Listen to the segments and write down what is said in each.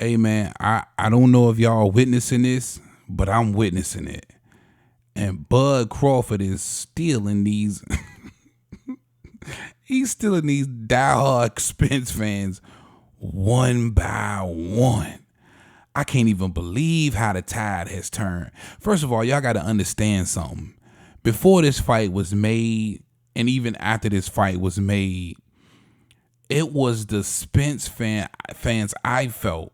Hey man, I don't know if y'all are witnessing this, but I'm witnessing it. And Bud Crawford is stealing these he's stealing these diehard Spence fans one by one. I can't even believe how the tide has turned. First of all, y'all got to understand something. Before this fight was made, and even after this fight was made, it was the Spence fans I felt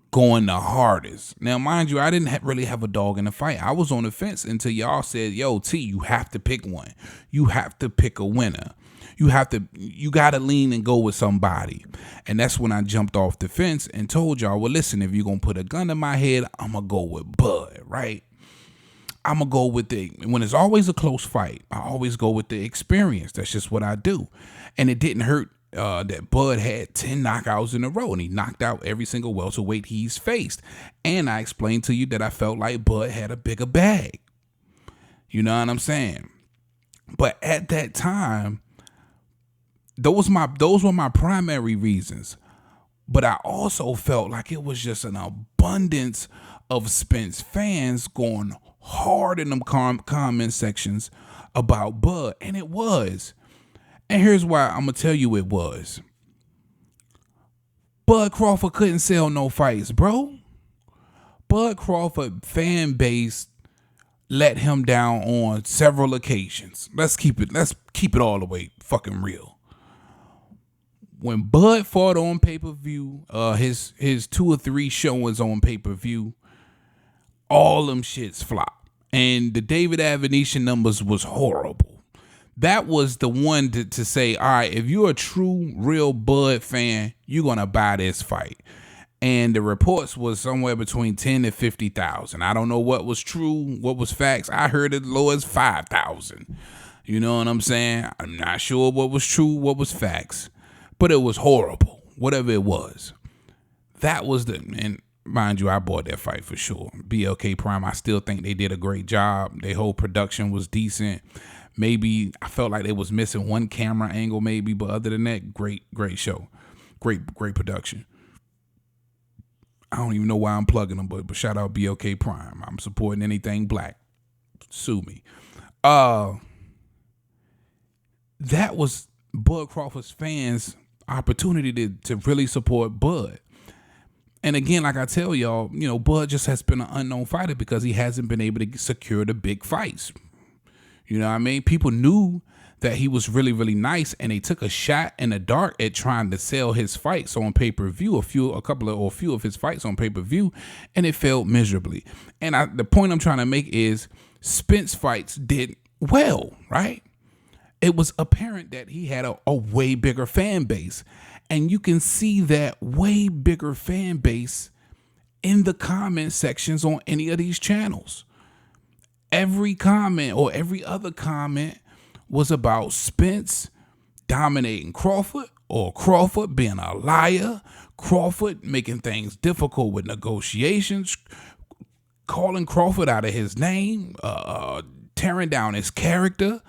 going the hardest. Now, mind you, I didn't really have a dog in the fight. I was on the fence until y'all said, yo, T, you have to pick one. You have to pick a winner. You got to lean and go with somebody. And that's when I jumped off the fence and told y'all, well, listen, if you're going to put a gun in my head, I'm going to go with Bud, right? I'm going to go with when it's always a close fight, I always go with the experience. That's just what I do. And it didn't hurt that Bud had 10 knockouts in a row, and he knocked out every single welterweight he's faced. And I explained to you that I felt like Bud had a bigger bag. You know what I'm saying? But at that time, those were my primary reasons. But I also felt like it was just an abundance of Spence fans going hard in them comment sections about Bud, and it was. And here's why I'm gonna tell you it was. Bud Crawford couldn't sell no fights, bro. Bud Crawford fan base let him down on several occasions. Let's keep it all the way fucking real. When Bud fought on pay-per-view, his 2 or 3 showings on pay-per-view, all them shits flopped. And the David Avenetian numbers was horrible. That was the one to say, all right, if you're a true, real Bud fan, you're going to buy this fight. And the reports was somewhere between 10 and 50,000. I don't know what was true, what was facts. I heard it low as 5,000. You know what I'm saying? I'm not sure what was true, what was facts. But it was horrible, whatever it was. That was and mind you, I bought that fight for sure. BLK Prime, I still think they did a great job. Their whole production was decent. Maybe I felt like they was missing one camera angle maybe, but other than that, great show. Great production. I don't even know why I'm plugging them, but shout out BLK Prime. I'm supporting anything black. Sue me. That was Bud Crawford's fans' opportunity to really support Bud. And again, like I tell y'all, Bud just has been an unknown fighter because he hasn't been able to secure the big fights. You know what I mean? People knew that he was really, really nice, and they took a shot in the dark at trying to sell his fights on pay-per-view, a few of his fights on pay-per-view, and it failed miserably. And the point I'm trying to make is Spence fights did well, right? It was apparent that he had a way bigger fan base. And you can see that way bigger fan base in the comment sections on any of these channels. Every comment or every other comment was about Spence dominating Crawford, or Crawford being a liar, Crawford making things difficult with negotiations, calling Crawford out of his name, tearing down his character.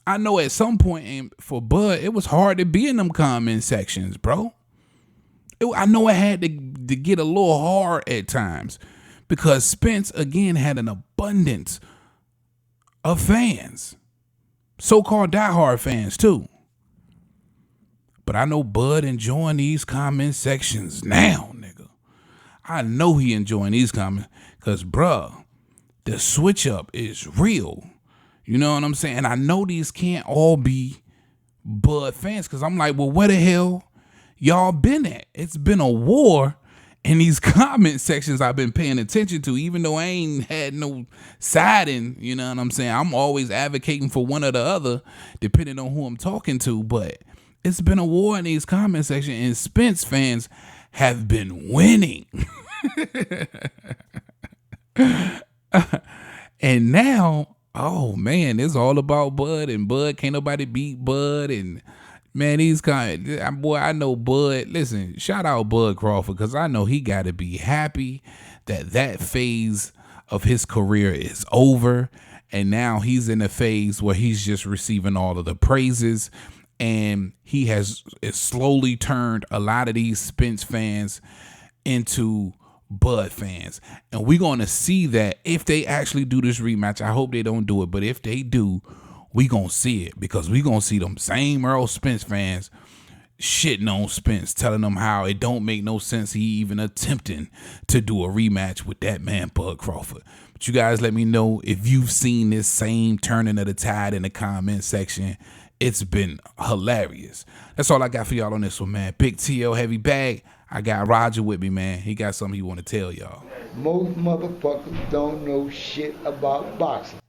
I know at some point for Bud, it was hard to be in them comment sections, bro. I know it had to get a little hard at times because Spence, again, had an abundance of fans. So-called diehard fans, too. But I know Bud enjoying these comment sections now, nigga. I know he enjoying these comments because, bruh, the switch up is real. You know what I'm saying? And I know these can't all be Bud fans because I'm like, well, where the hell y'all been at? It's been a war in these comment sections I've been paying attention to, even though I ain't had no siding. You know what I'm saying? I'm always advocating for one or the other, depending on who I'm talking to. But it's been a war in these comment sections, and Spence fans have been winning. And now, oh man, it's all about Bud, and Bud can't nobody beat Bud, and man, I know Bud. Listen, shout out Bud Crawford because I know he got to be happy that phase of his career is over, and now he's in a phase where he's just receiving all of the praises and he has slowly turned a lot of these Spence fans into Bud fans. And we're going to see that if they actually do this rematch. I hope they don't do it, but if they do, we going to see it, because we going to see them same Errol Spence fans shitting on Spence, telling them how it don't make no sense he even attempting to do a rematch with that man Bud Crawford. But you guys let me know if you've seen this same turning of the tide in the comment section. It's been hilarious. That's all I got for y'all on this one, man. Big TL heavy bag. I got Roger with me, man. He got something he want to tell y'all. Most motherfuckers don't know shit about boxing.